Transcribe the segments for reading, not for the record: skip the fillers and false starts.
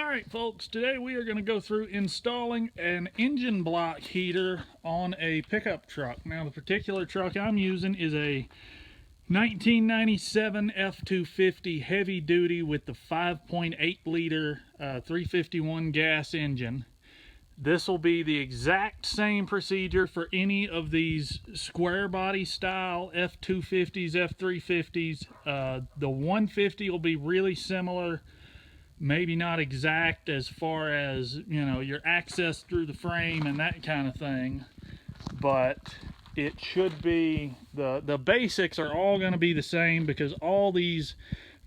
Alright folks, today we are going to go through installing an engine block heater on a pickup truck. Now the particular truck I'm using is a 1997 F250 heavy duty with the 5.8 liter 351 gas engine. This will be the exact same procedure for any of these square body style F250s, F350s. The 150 will be really similar. Maybe not exact as far as, you know, your access through the frame and that kind of thing, but it should be, the basics are all going to be the same because all these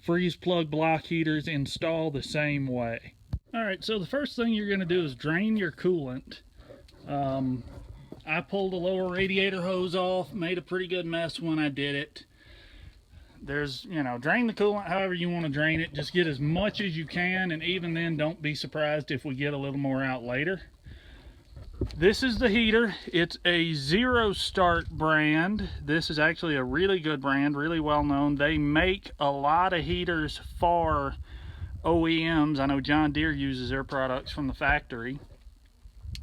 freeze plug block heaters install the same way. Alright, so the first thing you're going to do is drain your coolant. I pulled the lower radiator hose off, made a pretty good mess when I did it. There's, you know, drain the coolant however you want to drain it. Just get as much as you can, and even then don't be surprised if we get a little more out later. This is the heater. It's a Zero Start brand. This is actually a really good brand, really well known. They make a lot of heaters for OEMs. I know John Deere uses their products from the factory.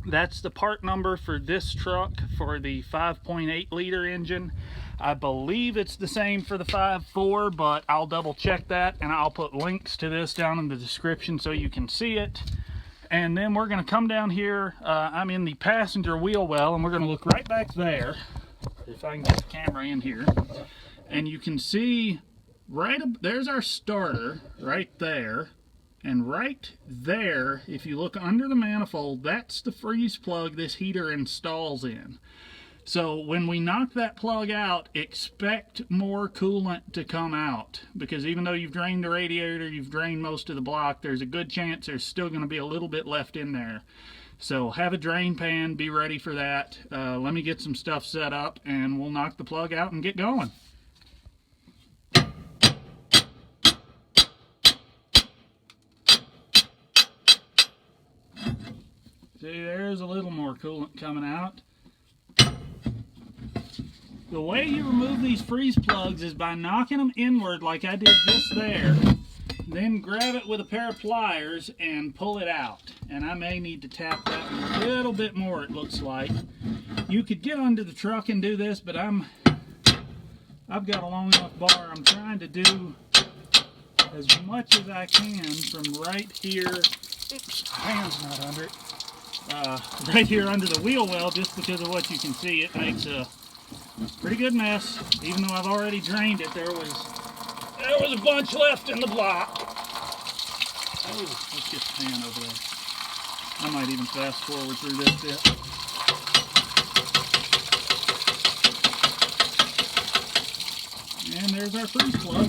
That's the part number for this truck for the 5.8 liter engine. I believe it's the same for the 5.4, but I'll double check that, and I'll put links to this down in the description so you can see it. And then we're going to come down here. I'm in the passenger wheel well, and we're going to look right back there, if I can get the camera in here. And you can see right up, there's our starter right there. And right there, if you look under the manifold, that's the freeze plug this heater installs in. So when we knock that plug out, expect more coolant to come out, because even though you've drained the radiator, you've drained most of the block, there's a good chance there's still going to be a little bit left in there. So have a drain pan, be ready for that. Let me get some stuff set up and we'll knock the plug out and get going. See, there's a little more coolant coming out. The way you remove these freeze plugs is by knocking them inward like I did just there. Then grab it with a pair of pliers and pull it out. And I may need to tap that a little bit more, it looks like. You could get under the truck and do this, but I've got a long enough bar. I'm trying to do as much as I can from right here. Oops, hand's not under it. Right here under the wheel well, just because of what you can see. It makes a pretty good mess. Even though I've already drained it, there was a bunch left in the block. Oh, let's get the pan over there. I might even fast forward through this bit. And there's our freeze plug.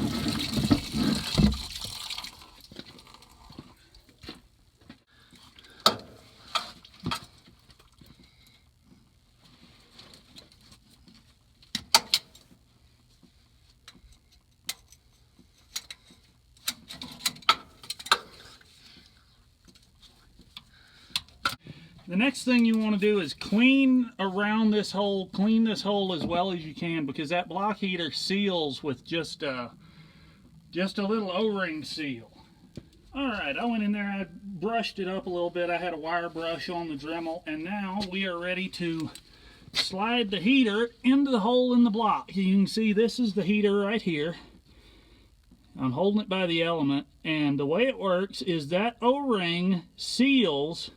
The next thing you want to do is clean around this hole, clean this hole as well as you can, because that block heater seals with just a little O-ring seal. Alright, I went in there, I brushed it up a little bit, I had a wire brush on the Dremel, and now we are ready to slide the heater into the hole in the block. You can see this is the heater right here. I'm holding it by the element, and the way it works is that O-ring seals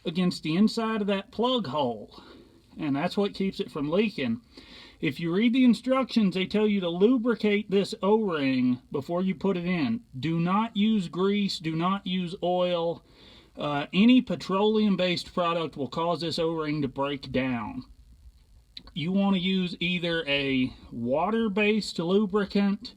against the inside of that plug hole, and that's what keeps it from leaking. If you read the instructions, they tell you to lubricate this O-ring before you put it in. Do not use grease, do not use oil. Any petroleum based product will cause this O-ring to break down. You want to use either a water based lubricant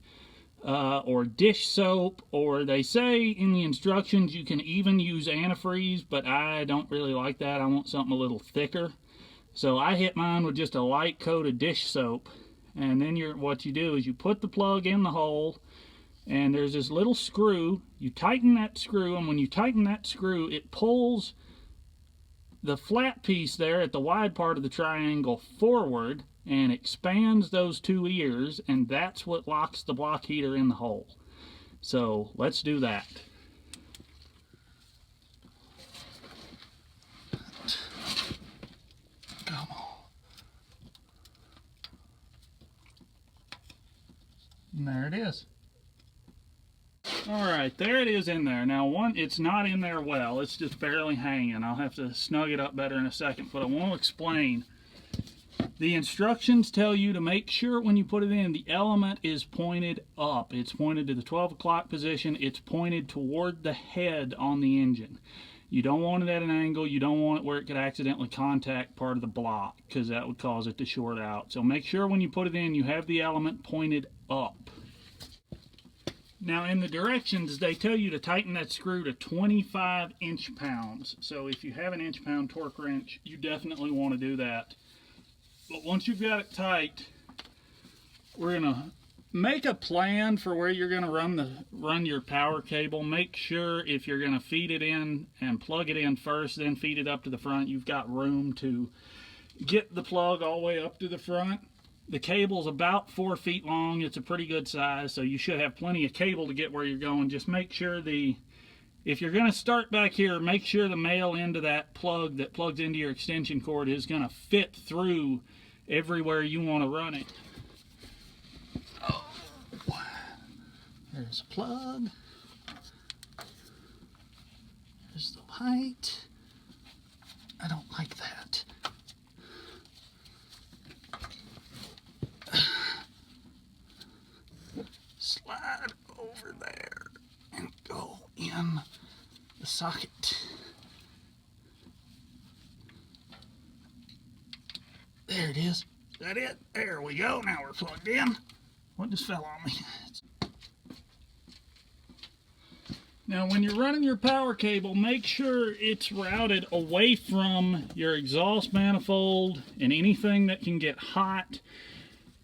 or dish soap, or they say in the instructions you can even use antifreeze, but I don't really like that. I want something a little thicker. So I hit mine with just a light coat of dish soap, and then what you do is you put the plug in the hole, and there's this little screw. You tighten that screw, and when you tighten that screw, it pulls the flat piece there at the wide part of the triangle forward and expands those two ears, and that's what locks the block heater in the hole. So let's do that. it is. All right, there it is in there. Now, it's not in there well. It's just barely hanging. I'll have to snug it up better in a second, but I want to explain. The instructions tell you to make sure when you put it in, the element is pointed up. It's pointed to the 12 o'clock position. It's pointed toward the head on the engine. You don't want it at an angle. You don't want it where it could accidentally contact part of the block, because that would cause it to short out. So make sure when you put it in, you have the element pointed up. Now in the directions, they tell you to tighten that screw to 25 inch-pounds. So if you have an inch-pound torque wrench, you definitely want to do that. But once you've got it tight, we're going to make a plan for where you're going to run your power cable. Make sure if you're going to feed it in and plug it in first, then feed it up to the front, you've got room to get the plug all the way up to the front. The cable's about 4 feet long. It's a pretty good size, so you should have plenty of cable to get where you're going. Just make sure if you're going to start back here, make sure the male end of that plug that plugs into your extension cord is going to fit through everywhere you want to run it. Oh, there's a plug. There's the light. I don't like that. Slide over there and go in the socket. There it is. Is that it? There we go. Now we're plugged in. What just fell on me? Now when you're running your power cable, make sure it's routed away from your exhaust manifold and anything that can get hot,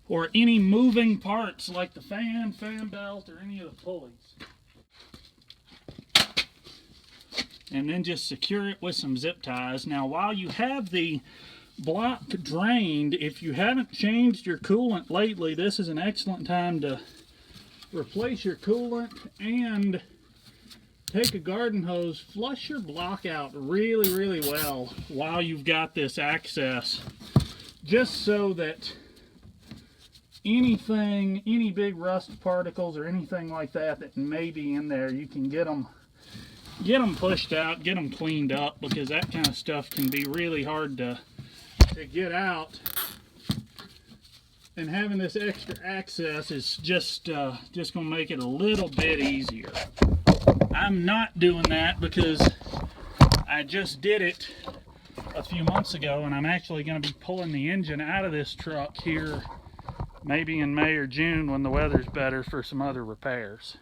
or any moving parts like the fan belt, or any of the pulleys. And then just secure it with some zip ties. Now while you have the block drained, if you haven't changed your coolant lately, this is an excellent time to replace your coolant and take a garden hose, flush your block out really, really well while you've got this access, just so that any big rust particles or anything like that may be in there, you can get them pushed out, get them cleaned up, because that kind of stuff can be really hard to get out. And having this extra access is just going to make it a little bit easier. I'm not doing that because I just did it a few months ago, and I'm actually going to be pulling the engine out of this truck here maybe in May or June when the weather's better for some other repairs.